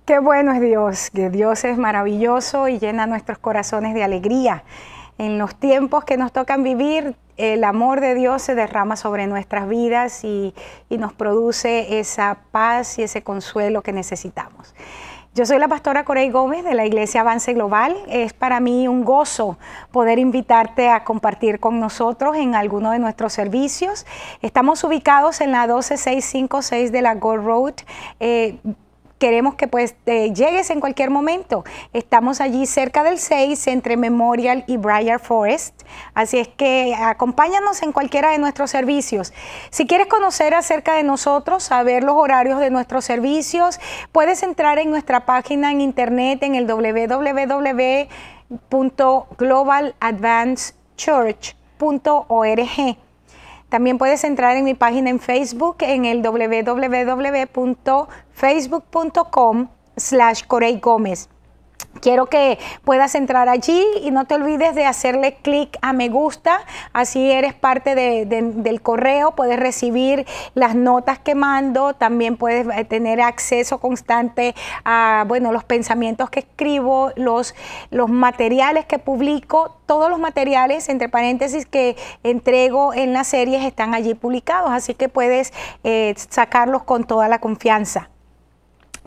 Qué bueno es Dios, que Dios es maravilloso y llena nuestros corazones de alegría. En los tiempos que nos tocan vivir, el amor de Dios se derrama sobre nuestras vidas y nos produce esa paz y ese consuelo que necesitamos. Yo soy la pastora Corey Gómez de la Iglesia Avance Global. Es para mí un gozo poder invitarte a compartir con nosotros en alguno de nuestros servicios. Estamos ubicados en la 12656 de la Gold Road. Queremos que llegues en cualquier momento. Estamos allí cerca del 6, entre Memorial y Briar Forest. Así es que acompáñanos en cualquiera de nuestros servicios. Si quieres conocer acerca de nosotros, saber los horarios de nuestros servicios, puedes entrar en nuestra página en internet en el www.globaladvancedchurch.org. También puedes entrar en mi página en Facebook en el www.facebook.com/Corey Gómez. Quiero que puedas entrar allí y no te olvides de hacerle clic a me gusta, así eres parte del correo, puedes recibir las notas que mando, también puedes tener acceso constante a los pensamientos que escribo, los materiales que publico, todos los materiales, entre paréntesis, que entrego en las series están allí publicados, así que puedes sacarlos con toda la confianza.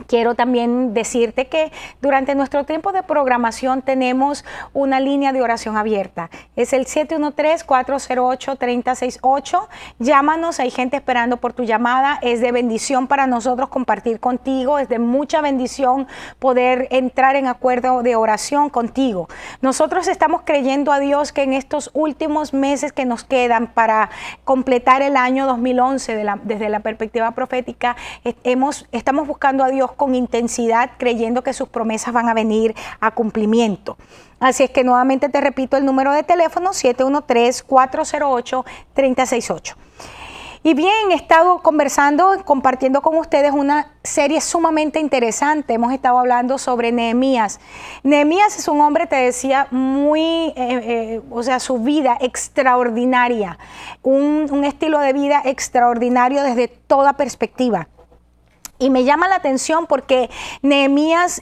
Quiero también decirte que durante nuestro tiempo de programación tenemos una línea de oración abierta. Es el 713-408-3068. Llámanos, hay gente esperando por tu llamada. Es de bendición para nosotros compartir contigo. Es de mucha bendición poder entrar en acuerdo de oración contigo. Nosotros estamos creyendo a Dios que en estos últimos meses que nos quedan para completar el año 2011 desde la perspectiva profética, estamos buscando a Dios con intensidad, creyendo que sus promesas van a venir a cumplimiento. Así es que nuevamente te repito el número de teléfono, 713-408-3068. Y bien, he estado compartiendo con ustedes una serie sumamente interesante. Hemos estado hablando sobre Nehemías. Nehemías es un hombre, te decía, su vida extraordinaria, un estilo de vida extraordinario desde toda perspectiva. Y me llama la atención porque Nehemías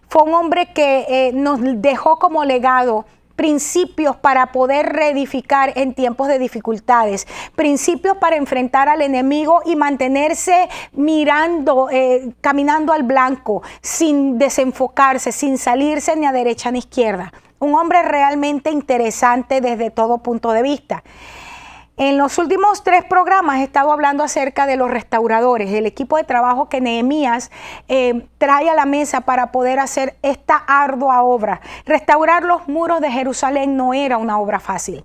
fue un hombre que nos dejó como legado principios para poder reedificar en tiempos de dificultades, principios para enfrentar al enemigo y mantenerse mirando, caminando al blanco, sin desenfocarse, sin salirse ni a derecha ni a izquierda. Un hombre realmente interesante desde todo punto de vista. En los últimos 3 programas he estado hablando acerca de los restauradores, del equipo de trabajo que Nehemías trae a la mesa para poder hacer esta ardua obra. Restaurar los muros de Jerusalén no era una obra fácil.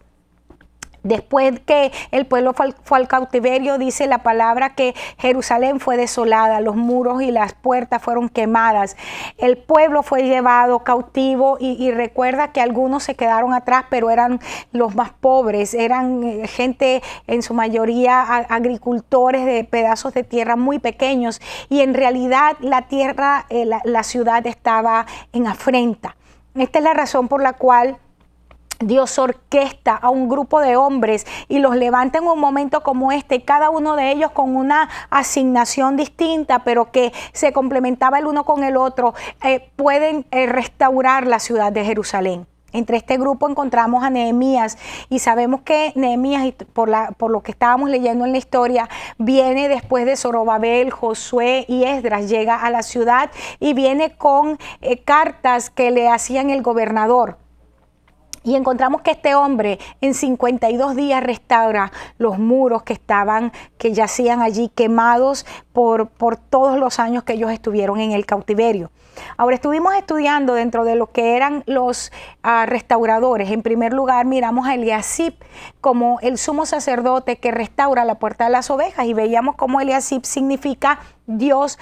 Después que el pueblo fue al cautiverio, dice la palabra que Jerusalén fue desolada, los muros y las puertas fueron quemadas, el pueblo fue llevado cautivo y recuerda que algunos se quedaron atrás, pero eran los más pobres, eran gente en su mayoría agricultores de pedazos de tierra muy pequeños y en realidad la tierra, la ciudad estaba en afrenta. Esta es la razón por la cual Dios orquesta a un grupo de hombres y los levanta en un momento como este, cada uno de ellos con una asignación distinta, pero que se complementaba el uno con el otro, pueden restaurar la ciudad de Jerusalén. Entre este grupo encontramos a Nehemías y sabemos que Nehemías, por lo que estábamos leyendo en la historia, viene después de Zorobabel, Josué y Esdras, llega a la ciudad y viene con cartas que le hacían el gobernador. Y encontramos que este hombre en 52 días restaura los muros que yacían allí quemados por todos los años que ellos estuvieron en el cautiverio. Ahora estuvimos estudiando dentro de lo que eran los restauradores. En primer lugar miramos a Eliasib como el sumo sacerdote que restaura la puerta de las ovejas y veíamos cómo Eliasib significa Dios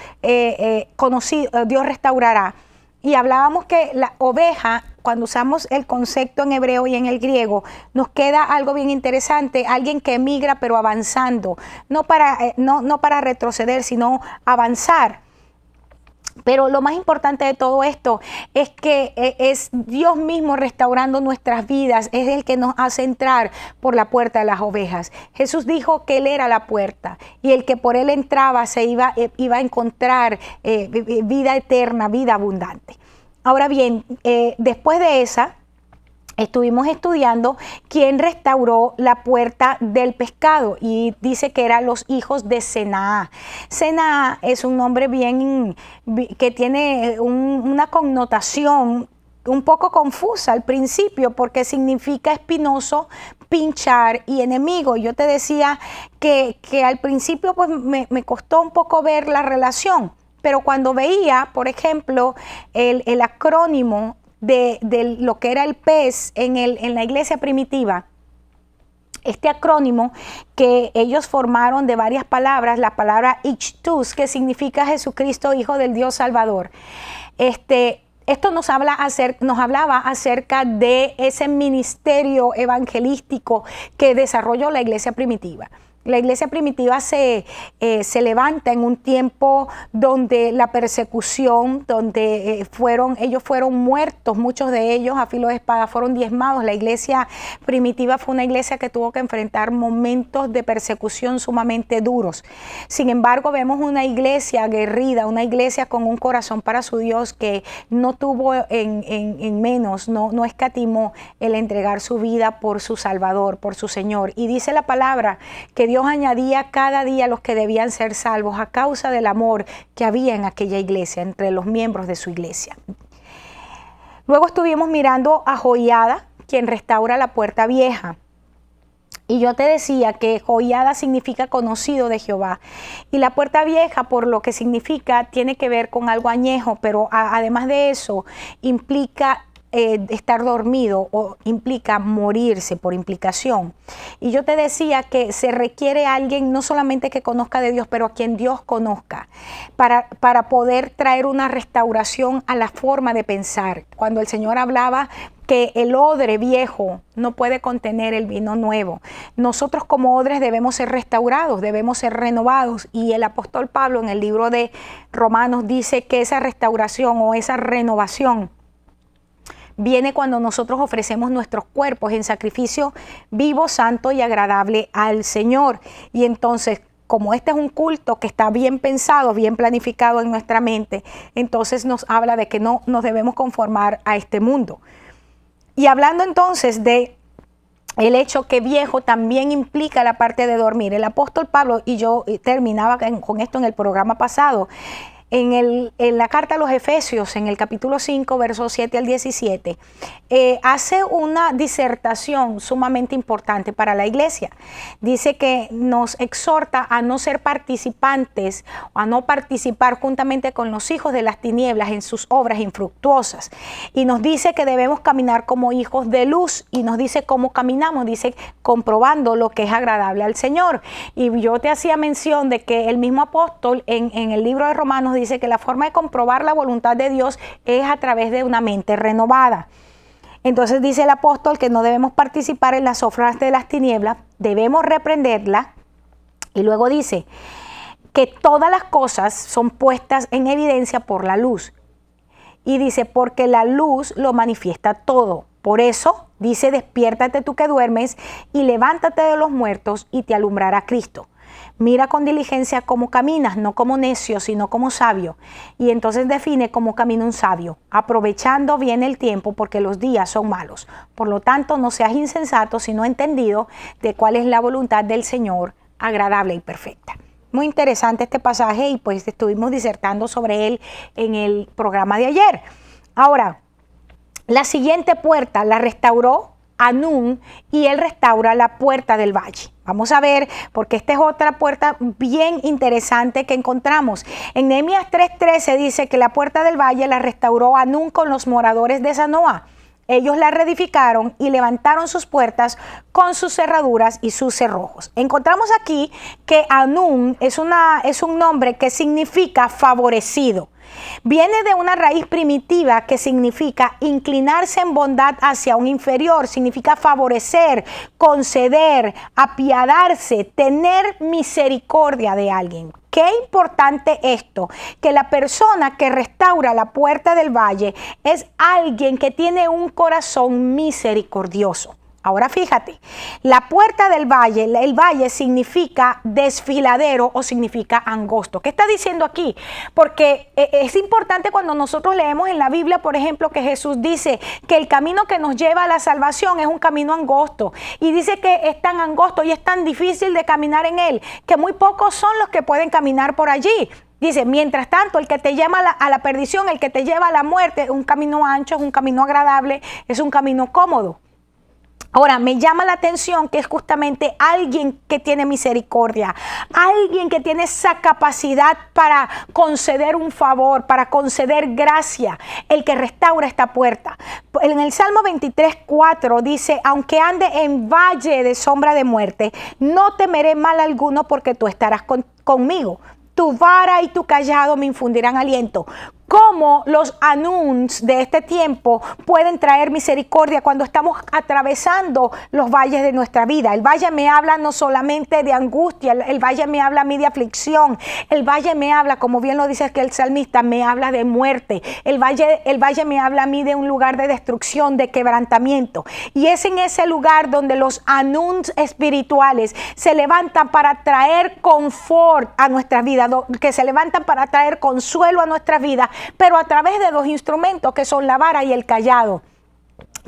conocido, Dios restaurará. Y hablábamos que la oveja, cuando usamos el concepto en hebreo y en el griego, nos queda algo bien interesante, alguien que emigra pero avanzando, no para retroceder, sino avanzar. Pero lo más importante de todo esto es que es Dios mismo restaurando nuestras vidas, es el que nos hace entrar por la puerta de las ovejas. Jesús dijo que Él era la puerta y el que por Él entraba se iba a encontrar vida eterna, vida abundante. Ahora bien, después de esa, estuvimos estudiando quién restauró la puerta del pescado y dice que eran los hijos de Senaá. Senaá es un nombre que tiene una connotación un poco confusa al principio porque significa espinoso, pinchar y enemigo. Yo te decía que al principio pues me costó un poco ver la relación, pero cuando veía, por ejemplo, el acrónimo de lo que era el PES en la iglesia primitiva, este acrónimo que ellos formaron de varias palabras, la palabra Ichtus, que significa Jesucristo, Hijo del Dios Salvador. Esto nos hablaba acerca de ese ministerio evangelístico que desarrolló la iglesia primitiva. La iglesia primitiva se levanta en un tiempo donde la persecución, donde ellos fueron muertos, muchos de ellos a filo de espada fueron diezmados. La iglesia primitiva fue una iglesia que tuvo que enfrentar momentos de persecución sumamente duros. Sin embargo, vemos una iglesia aguerrida, una iglesia con un corazón para su Dios que no tuvo en menos, no escatimó el entregar su vida por su Salvador, por su Señor. Y dice la palabra que Dios añadía cada día a los que debían ser salvos a causa del amor que había en aquella iglesia, entre los miembros de su iglesia. Luego estuvimos mirando a Joiada, quien restaura la puerta vieja. Y yo te decía que Joiada significa conocido de Jehová. Y la puerta vieja, por lo que significa, tiene que ver con algo añejo, pero además de eso, implica estar dormido o implica morirse por implicación. Y yo te decía que se requiere alguien no solamente que conozca de Dios, pero a quien Dios conozca para poder traer una restauración a la forma de pensar. Cuando el Señor hablaba que el odre viejo no puede contener el vino nuevo. Nosotros como odres debemos ser restaurados, debemos ser renovados. Y el apóstol Pablo en el libro de Romanos dice que esa restauración o esa renovación viene cuando nosotros ofrecemos nuestros cuerpos en sacrificio vivo, santo y agradable al Señor. Y entonces, como este es un culto que está bien pensado, bien planificado en nuestra mente, entonces nos habla de que no nos debemos conformar a este mundo. Y hablando entonces de el hecho que viejo también implica la parte de dormir. El apóstol Pablo, y yo terminaba con esto en el programa pasado, en la carta a los Efesios, en el capítulo 5, versos 7 al 17, hace una disertación sumamente importante para la iglesia. Dice que nos exhorta a no ser participantes, o a no participar juntamente con los hijos de las tinieblas en sus obras infructuosas. Y nos dice que debemos caminar como hijos de luz, y nos dice cómo caminamos, dice comprobando lo que es agradable al Señor. Y yo te hacía mención de que el mismo apóstol en el libro de Romanos dice que la forma de comprobar la voluntad de Dios es a través de una mente renovada. Entonces dice el apóstol que no debemos participar en las obras de las tinieblas, debemos reprenderla. Y luego dice que todas las cosas son puestas en evidencia por la luz. Y dice, porque la luz lo manifiesta todo. Por eso dice, despiértate tú que duermes y levántate de los muertos y te alumbrará Cristo. Mira con diligencia cómo caminas, no como necio, sino como sabio. Y entonces define cómo camina un sabio, aprovechando bien el tiempo porque los días son malos. Por lo tanto, no seas insensato, sino entendido de cuál es la voluntad del Señor, agradable y perfecta. Muy interesante este pasaje y pues estuvimos disertando sobre él en el programa de ayer. Ahora, la siguiente puerta la restauró Anún y él restaura la puerta del valle. Vamos a ver, porque esta es otra puerta bien interesante que encontramos. En Nehemías 3:13 dice que la puerta del valle la restauró Anún con los moradores de Zanoa. Ellos la reedificaron y levantaron sus puertas con sus cerraduras y sus cerrojos. Encontramos aquí que Anún es un nombre que significa favorecido. Viene de una raíz primitiva que significa inclinarse en bondad hacia un inferior, significa favorecer, conceder, apiadarse, tener misericordia de alguien. Qué importante esto, que la persona que restaura la puerta del valle es alguien que tiene un corazón misericordioso. Ahora fíjate, la puerta del valle, el valle significa desfiladero o significa angosto. ¿Qué está diciendo aquí? Porque es importante cuando nosotros leemos en la Biblia, por ejemplo, que Jesús dice que el camino que nos lleva a la salvación es un camino angosto. Y dice que es tan angosto y es tan difícil de caminar en él, que muy pocos son los que pueden caminar por allí. Dice, mientras tanto, el que te lleva a la perdición, el que te lleva a la muerte, es un camino ancho, es un camino agradable, es un camino cómodo. Ahora, me llama la atención que es justamente alguien que tiene misericordia, alguien que tiene esa capacidad para conceder un favor, para conceder gracia, el que restaura esta puerta. En el Salmo 23:4 dice, aunque ande en valle de sombra de muerte, no temeré mal alguno porque tú estarás conmigo. Tu vara y tu callado me infundirán aliento. ¿Cómo los anuns de este tiempo pueden traer misericordia cuando estamos atravesando los valles de nuestra vida? El valle me habla no solamente de angustia, el valle me habla a mí de aflicción, el valle me habla, como bien lo dice aquí el salmista, me habla de muerte, el valle me habla a mí de un lugar de destrucción, de quebrantamiento. Y es en ese lugar donde los anuns espirituales se levantan para traer confort a nuestras vidas, que se levantan para traer consuelo a nuestras vidas, pero a través de dos instrumentos que son la vara y el callado,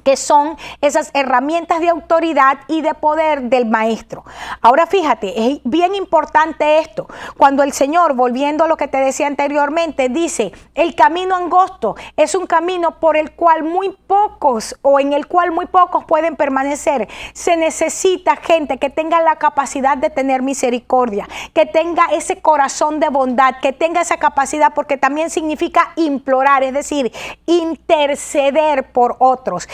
que son esas herramientas de autoridad y de poder del maestro. Ahora fíjate, es bien importante esto. Cuando el Señor, volviendo a lo que te decía anteriormente, dice, el camino angosto es un camino por el cual muy pocos o en el cual muy pocos pueden permanecer. Se necesita gente que tenga la capacidad de tener misericordia, que tenga ese corazón de bondad, que tenga esa capacidad, porque también significa implorar, es decir, interceder por otros.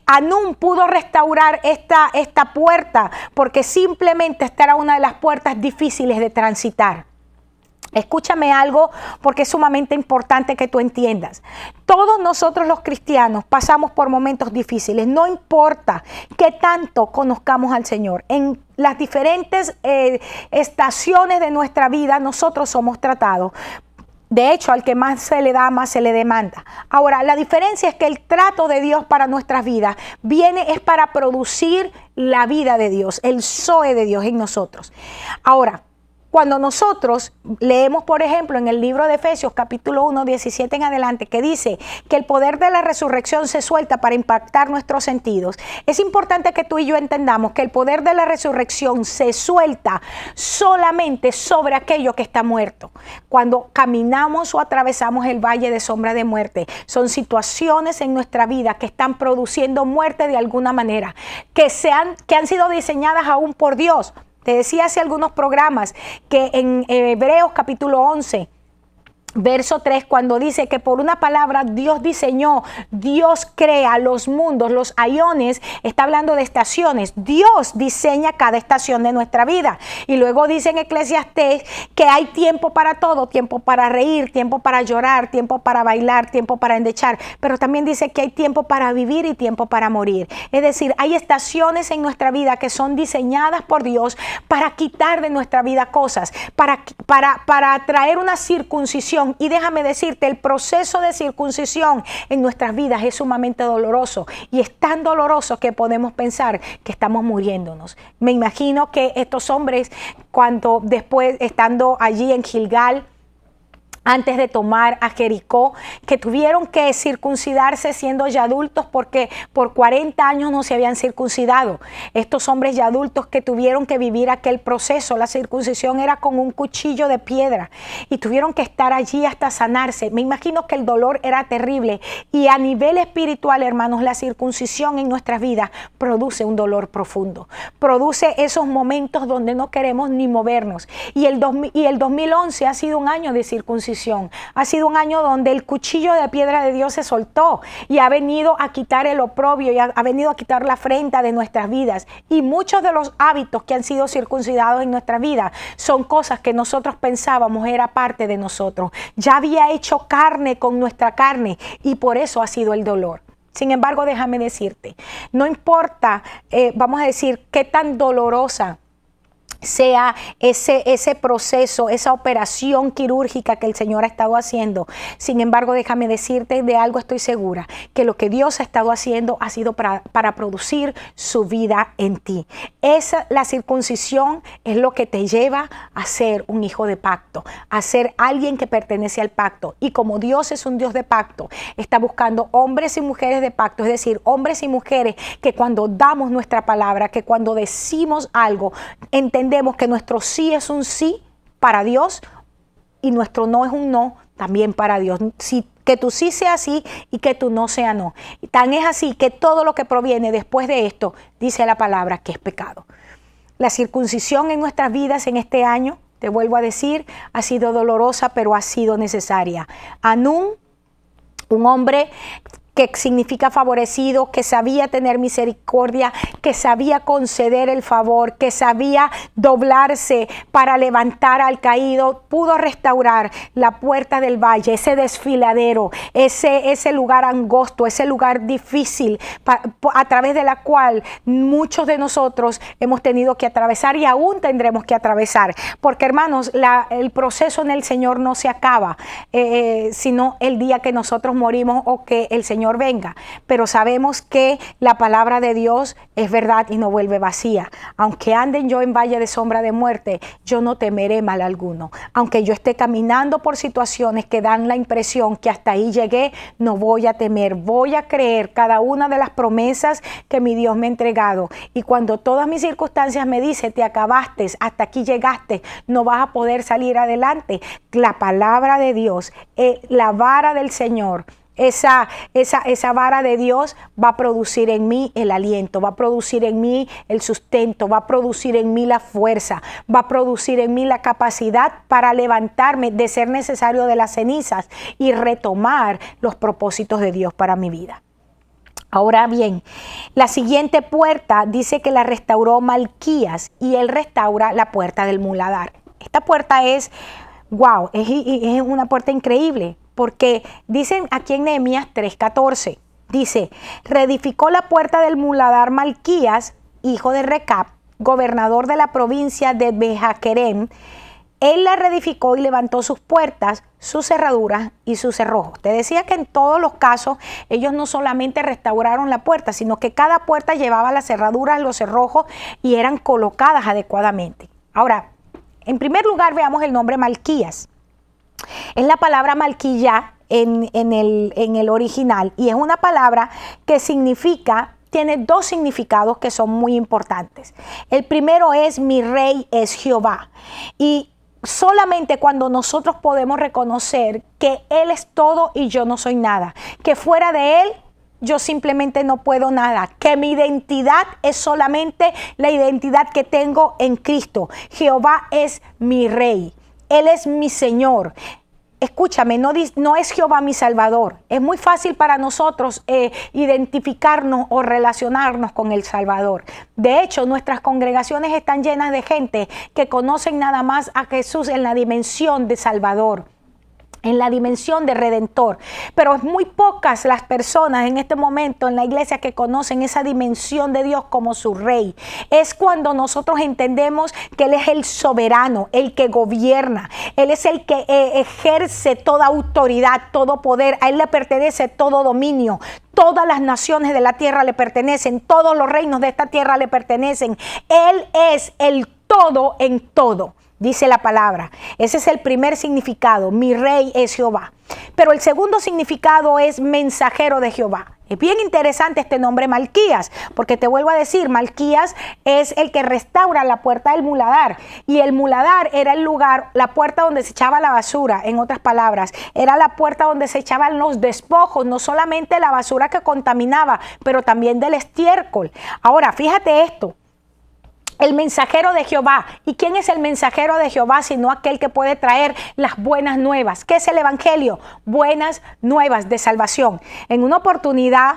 Anún pudo restaurar esta puerta porque simplemente esta era una de las puertas difíciles de transitar. Escúchame algo porque es sumamente importante que tú entiendas. Todos nosotros los cristianos pasamos por momentos difíciles, no importa qué tanto conozcamos al Señor. En las diferentes estaciones de nuestra vida nosotros somos tratados. De hecho, al que más se le da, más se le demanda. Ahora, la diferencia es que el trato de Dios para nuestras vidas es para producir la vida de Dios, el Zoe de Dios en nosotros. Ahora, cuando nosotros leemos, por ejemplo, en el libro de Efesios, capítulo 1, 17 en adelante, que dice que el poder de la resurrección se suelta para impactar nuestros sentidos, es importante que tú y yo entendamos que el poder de la resurrección se suelta solamente sobre aquello que está muerto. Cuando caminamos o atravesamos el valle de sombra de muerte, son situaciones en nuestra vida que están produciendo muerte de alguna manera, que han sido diseñadas aún por Dios. Te decía hace algunos programas que en Hebreos capítulo 11, verso 3, cuando dice que por una palabra Dios diseñó, Dios crea los mundos, los aiones, está hablando de estaciones. Dios diseña cada estación de nuestra vida. Y luego dice en Eclesiastés que hay tiempo para todo, tiempo para reír, tiempo para llorar, tiempo para bailar, tiempo para endechar. Pero también dice que hay tiempo para vivir y tiempo para morir. Es decir, hay estaciones en nuestra vida que son diseñadas por Dios para quitar de nuestra vida cosas, para traer una circuncisión. Y déjame decirte, el proceso de circuncisión en nuestras vidas es sumamente doloroso y es tan doloroso que podemos pensar que estamos muriéndonos. Me imagino que estos hombres, cuando después estando allí en Gilgal, antes de tomar a Jericó, que tuvieron que circuncidarse siendo ya adultos porque por 40 años no se habían circuncidado. Estos hombres ya adultos que tuvieron que vivir aquel proceso, la circuncisión era con un cuchillo de piedra y tuvieron que estar allí hasta sanarse. Me imagino que el dolor era terrible y a nivel espiritual, hermanos, la circuncisión en nuestras vidas produce un dolor profundo. Produce esos momentos donde no queremos ni movernos. Y el 2011 ha sido un año de circuncisión. Ha sido un año donde el cuchillo de piedra de Dios se soltó y ha venido a quitar el oprobio y ha venido a quitar la afrenta de nuestras vidas. Y muchos de los hábitos que han sido circuncidados en nuestra vida son cosas que nosotros pensábamos era parte de nosotros. Ya había hecho carne con nuestra carne y por eso ha sido el dolor. Sin embargo, déjame decirte, no importa, vamos a decir, qué tan dolorosa sea ese proceso, esa operación quirúrgica que el Señor ha estado haciendo. Sin embargo, déjame decirte, de algo estoy segura, que lo que Dios ha estado haciendo ha sido para producir su vida en ti. La circuncisión es lo que te lleva a ser un hijo de pacto, a ser alguien que pertenece al pacto. Y como Dios es un Dios de pacto, está buscando hombres y mujeres de pacto, es decir, hombres y mujeres que cuando damos nuestra palabra, que cuando decimos algo, entendemos que nuestro sí es un sí para Dios y nuestro no es un no también para Dios. Que tu sí sea sí y que tu no sea no. Y tan es así que todo lo que proviene después de esto, dice la palabra, que es pecado. La circuncisión en nuestras vidas en este año, te vuelvo a decir, ha sido dolorosa, pero ha sido necesaria. Anún, un hombre que significa favorecido, que sabía tener misericordia, que sabía conceder el favor, que sabía doblarse para levantar al caído, pudo restaurar la puerta del valle, ese desfiladero, ese lugar angosto, ese lugar difícil a través de la cual muchos de nosotros hemos tenido que atravesar y aún tendremos que atravesar. Porque, hermanos, el proceso en el Señor no se acaba, sino el día que nosotros morimos o que el Señor venga, pero sabemos que la palabra de Dios es verdad y no vuelve vacía. Aunque anden yo en valle de sombra de muerte, yo no temeré mal alguno. Aunque yo esté caminando por situaciones que dan la impresión que hasta ahí llegué, no voy a temer, voy a creer cada una de las promesas que mi Dios me ha entregado. Y cuando todas mis circunstancias me dicen, te acabaste, hasta aquí llegaste, no vas a poder salir adelante, la palabra de Dios, la vara del Señor, esa vara de Dios va a producir en mí el aliento, va a producir en mí el sustento, va a producir en mí la fuerza, va a producir en mí la capacidad para levantarme de ser necesario de las cenizas y retomar los propósitos de Dios para mi vida. Ahora bien, la siguiente puerta dice que la restauró Malquías y él restaura la puerta del muladar. Esta puerta es una puerta increíble. Porque dicen aquí en Nehemías 3:14, dice, reedificó la puerta del muladar Malquías, hijo de Recab, gobernador de la provincia de Bejaquerem. Él la reedificó y levantó sus puertas, sus cerraduras y sus cerrojos. Te decía que en todos los casos ellos no solamente restauraron la puerta, sino que cada puerta llevaba las cerraduras, los cerrojos y eran colocadas adecuadamente. Ahora, en primer lugar veamos el nombre Malquías. Es la palabra malquilla en el original y es una palabra que tiene dos significados que son muy importantes. El primero es mi rey es Jehová y solamente cuando nosotros podemos reconocer que Él es todo y yo no soy nada, que fuera de Él yo simplemente no puedo nada, que mi identidad es solamente la identidad que tengo en Cristo. Jehová es mi rey. Él es mi Señor. Escúchame, no es Jehová mi Salvador. Es muy fácil para nosotros identificarnos o relacionarnos con el Salvador. De hecho, nuestras congregaciones están llenas de gente que conocen nada más a Jesús en la dimensión de Salvador, en la dimensión de Redentor. Pero es muy pocas las personas en este momento en la iglesia que conocen esa dimensión de Dios como su Rey. Es cuando nosotros entendemos que Él es el soberano, el que gobierna. Él es el que ejerce toda autoridad, todo poder. A Él le pertenece todo dominio. Todas las naciones de la tierra le pertenecen. Todos los reinos de esta tierra le pertenecen. Él es el todo en todo. Dice la palabra. Ese es el primer significado. Mi rey es Jehová. Pero el segundo significado es mensajero de Jehová. Es bien interesante este nombre Malquías, porque te vuelvo a decir, Malquías es el que restaura la puerta del muladar. Y el muladar era el lugar, la puerta donde se echaba la basura, en otras palabras. Era la puerta donde se echaban los despojos, no solamente la basura que contaminaba, pero también del estiércol. Ahora, fíjate esto. El mensajero de Jehová. ¿Y quién es el mensajero de Jehová sino aquel que puede traer las buenas nuevas? ¿Qué es el evangelio? Buenas nuevas de salvación. En una oportunidad,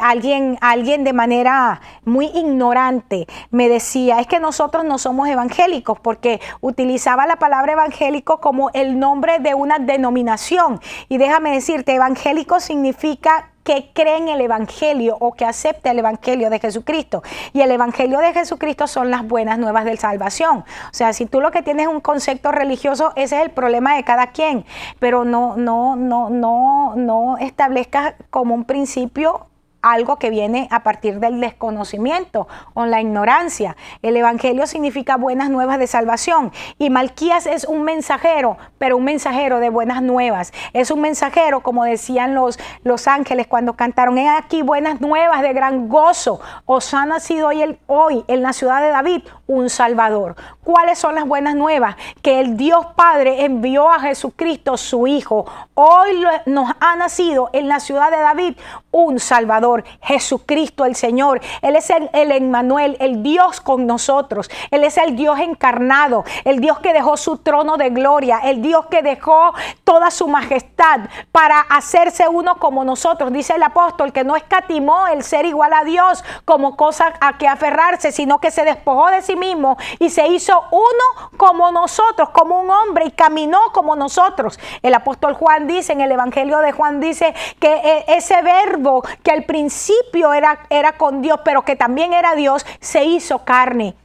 alguien de manera muy ignorante me decía, es que nosotros no somos evangélicos, porque utilizaba la palabra evangélico como el nombre de una denominación. Y déjame decirte, evangélico significa que cree en el Evangelio o que acepta el Evangelio de Jesucristo. Y el Evangelio de Jesucristo son las buenas nuevas de salvación. O sea, si tú lo que tienes es un concepto religioso, ese es el problema de cada quien. Pero no establezcas como un principio algo que viene a partir del desconocimiento o la ignorancia. El Evangelio significa buenas nuevas de salvación, y Malquías es un mensajero, pero un mensajero de buenas nuevas. Es un mensajero, como decían los ángeles cuando cantaron: he aquí buenas nuevas de gran gozo, os ha nacido hoy en la ciudad de David un Salvador. ¿Cuáles son las buenas nuevas? Que el Dios Padre envió a Jesucristo, su Hijo. Hoy nos ha nacido en la ciudad de David un Salvador, Jesucristo el Señor. Él es el Emmanuel, el Dios con nosotros. Él es el Dios encarnado, el Dios que dejó su trono de gloria, el Dios que dejó toda su majestad para hacerse uno como nosotros. Dice el apóstol que no escatimó el ser igual a Dios como cosa a que aferrarse, sino que se despojó de sí mismo y se hizo uno como nosotros, como un hombre, y caminó como nosotros. El apóstol Juan dice, en el Evangelio de Juan dice que ese verbo que al principio era con Dios, pero que también era Dios, se hizo carne.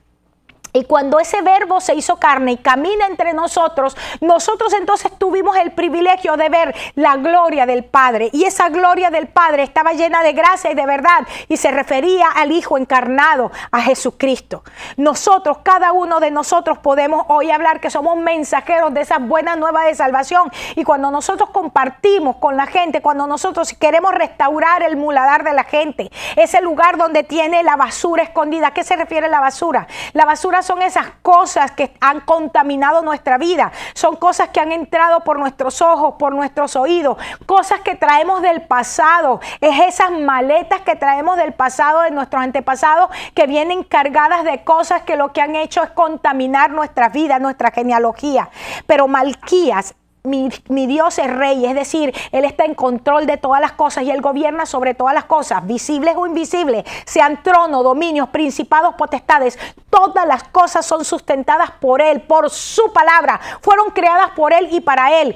Y cuando ese verbo se hizo carne y camina entre nosotros, nosotros entonces tuvimos el privilegio de ver la gloria del Padre. Y esa gloria del Padre estaba llena de gracia y de verdad, y se refería al Hijo encarnado, a Jesucristo. Nosotros, cada uno de nosotros, podemos hoy hablar que somos mensajeros de esas buenas nuevas de salvación. Y cuando nosotros compartimos con la gente, cuando nosotros queremos restaurar el muladar de la gente, ese lugar donde tiene la basura escondida. ¿A qué se refiere la basura? La basura son esas cosas que han contaminado nuestra vida, son cosas que han entrado por nuestros ojos, por nuestros oídos, cosas que traemos del pasado, es esas maletas que traemos del pasado, de nuestros antepasados, que vienen cargadas de cosas que lo que han hecho es contaminar nuestra vida, nuestra genealogía. Pero Malquías, mi Dios es rey, es decir, Él está en control de todas las cosas y Él gobierna sobre todas las cosas, visibles o invisibles, sean tronos, dominios, principados, potestades. Todas las cosas son sustentadas por Él, por su palabra, fueron creadas por Él y para Él.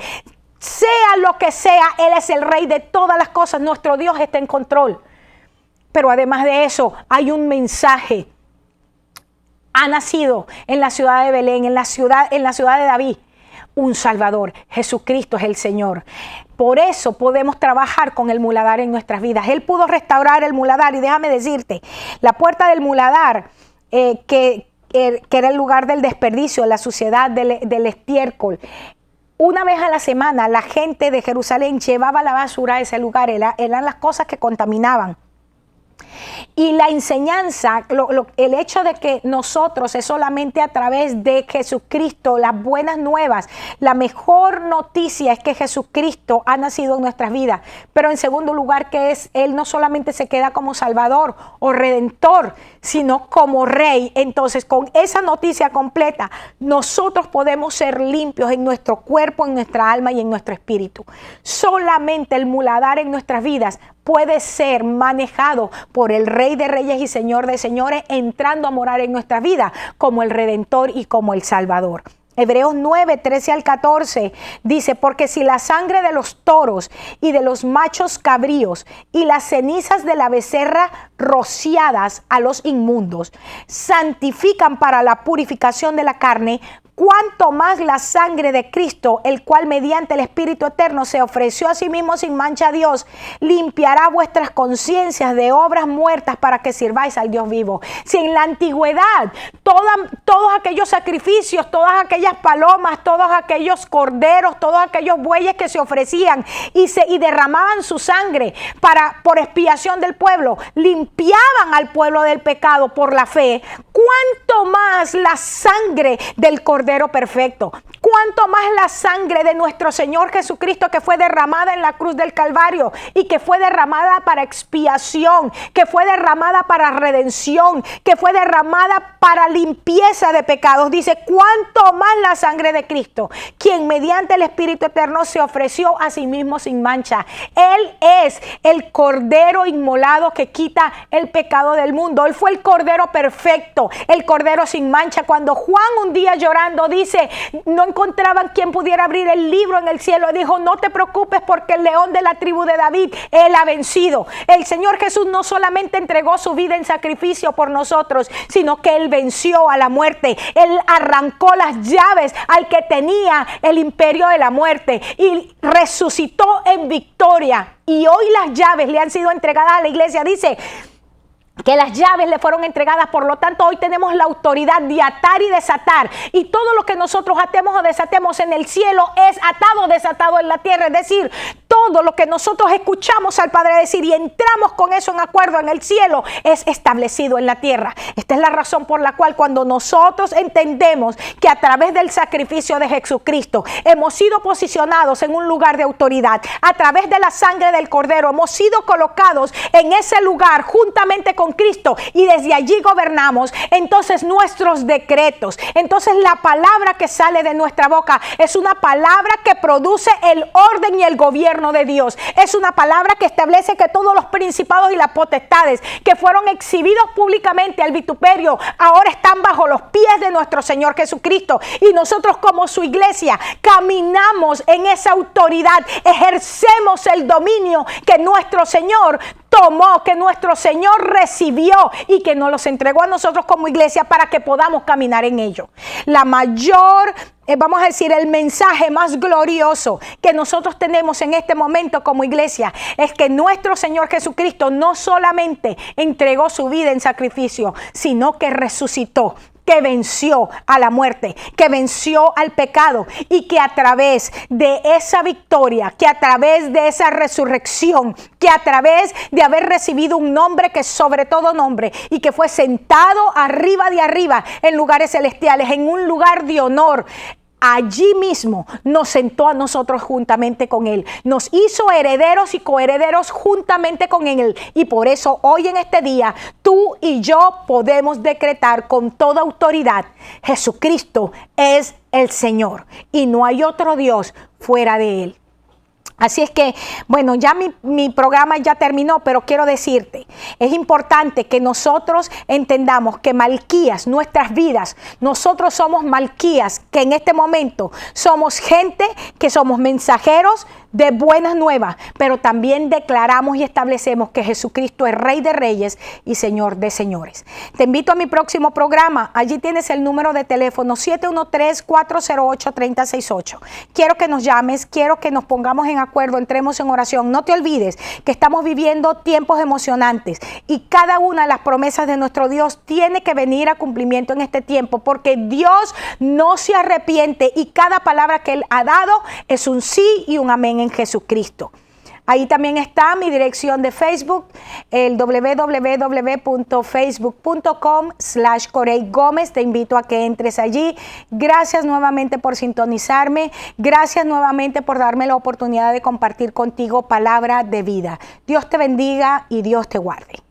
Sea lo que sea, Él es el rey de todas las cosas, nuestro Dios está en control. Pero además de eso, hay un mensaje. Ha nacido en la ciudad de Belén, en la ciudad de David, un Salvador. Jesucristo es el Señor. Por eso podemos trabajar con el muladar en nuestras vidas. Él pudo restaurar el muladar, y déjame decirte, la puerta del muladar, que era el lugar del desperdicio, la suciedad, del estiércol. Una vez a la semana la gente de Jerusalén llevaba la basura a ese lugar, eran las cosas que contaminaban. Y la enseñanza, el hecho de que nosotros es solamente a través de Jesucristo, las buenas nuevas, la mejor noticia es que Jesucristo ha nacido en nuestras vidas. Pero en segundo lugar, que Él no solamente se queda como Salvador o Redentor, sino como Rey. Entonces, con esa noticia completa, nosotros podemos ser limpios en nuestro cuerpo, en nuestra alma y en nuestro espíritu. Solamente el muladar en nuestras vidas puede ser manejado por el Rey de Reyes y Señor de Señores, entrando a morar en nuestra vida como el Redentor y como el Salvador. Hebreos 9, 13 al 14 dice: porque si la sangre de los toros y de los machos cabríos y las cenizas de la becerra rociadas a los inmundos santifican para la purificación de la carne, cuánto más la sangre de Cristo, el cual mediante el Espíritu Eterno se ofreció a sí mismo sin mancha a Dios, limpiará vuestras conciencias de obras muertas para que sirváis al Dios vivo. Si en la antigüedad todos aquellos sacrificios, todas aquellas palomas, todos aquellos corderos, todos aquellos bueyes que se ofrecían y derramaban su sangre por expiación del pueblo, limpiaban al pueblo del pecado por la fe, cuánto más la sangre del Cordero perfecto, cuánto más la sangre de nuestro Señor Jesucristo, que fue derramada en la cruz del Calvario y que fue derramada para expiación, que fue derramada para redención, que fue derramada para limpieza de pecados. Dice: cuánto más la sangre de Cristo, quien mediante el Espíritu Eterno se ofreció a sí mismo sin mancha. Él es el Cordero inmolado que quita el pecado del mundo. Él fue el Cordero perfecto, Cristo, el Cordero sin mancha. Cuando Juan un día llorando dice, no encontraban quien pudiera abrir el libro en el cielo, dijo, no te preocupes porque el león de la tribu de David, él ha vencido. El Señor Jesús no solamente entregó su vida en sacrificio por nosotros, sino que él venció a la muerte. Él arrancó las llaves al que tenía el imperio de la muerte y resucitó en victoria. Y hoy las llaves le han sido entregadas a la iglesia. Dice que las llaves le fueron entregadas, por lo tanto hoy tenemos la autoridad de atar y desatar, y todo lo que nosotros atemos o desatemos en el cielo es atado o desatado en la tierra. Es decir, todo lo que nosotros escuchamos al Padre decir y entramos con eso en acuerdo en el cielo es establecido en la tierra. Esta es la razón por la cual cuando nosotros entendemos que a través del sacrificio de Jesucristo hemos sido posicionados en un lugar de autoridad, a través de la sangre del Cordero hemos sido colocados en ese lugar juntamente con Cristo y desde allí gobernamos, entonces nuestros decretos, entonces la palabra que sale de nuestra boca es una palabra que produce el orden y el gobierno de Dios. Es una palabra que establece que todos los principados y las potestades que fueron exhibidos públicamente al vituperio ahora están bajo los pies de nuestro Señor Jesucristo, y nosotros como su iglesia caminamos en esa autoridad, ejercemos el dominio que nuestro Señor tomó, que nuestro Señor recibió y que nos los entregó a nosotros como iglesia para que podamos caminar en ello. La mayor, vamos a decir, el mensaje más glorioso que nosotros tenemos en este momento como iglesia es que nuestro Señor Jesucristo no solamente entregó su vida en sacrificio, sino que resucitó, que venció a la muerte, que venció al pecado, y que a través de esa victoria, que a través de esa resurrección, que a través de haber recibido un nombre que es sobre todo nombre y que fue sentado arriba de arriba en lugares celestiales, en un lugar de honor, allí mismo nos sentó a nosotros juntamente con Él. Nos hizo herederos y coherederos juntamente con Él. Y por eso hoy en este día tú y yo podemos decretar con toda autoridad: Jesucristo es el Señor y no hay otro Dios fuera de Él. Así es que, bueno, ya mi programa ya terminó, pero quiero decirte, es importante que nosotros entendamos que Malquías, nuestras vidas, nosotros somos Malquías, que en este momento somos gente que somos mensajeros de buenas nuevas, pero también declaramos y establecemos que Jesucristo es Rey de Reyes y Señor de Señores. Te invito a mi próximo programa. Allí tienes el número de teléfono 713-408-3068. Quiero que nos llames, quiero que nos pongamos en acuerdo, entremos en oración. No te olvides que estamos viviendo tiempos emocionantes y cada una de las promesas de nuestro Dios tiene que venir a cumplimiento en este tiempo, porque Dios no se arrepiente y cada palabra que Él ha dado es un sí y un amén en Jesucristo. Ahí también está mi dirección de Facebook, el www.facebook.com/Corey Gómez. Te invito a que entres allí. Gracias nuevamente por sintonizarme. Gracias nuevamente por darme la oportunidad de compartir contigo palabra de vida. Dios te bendiga y Dios te guarde.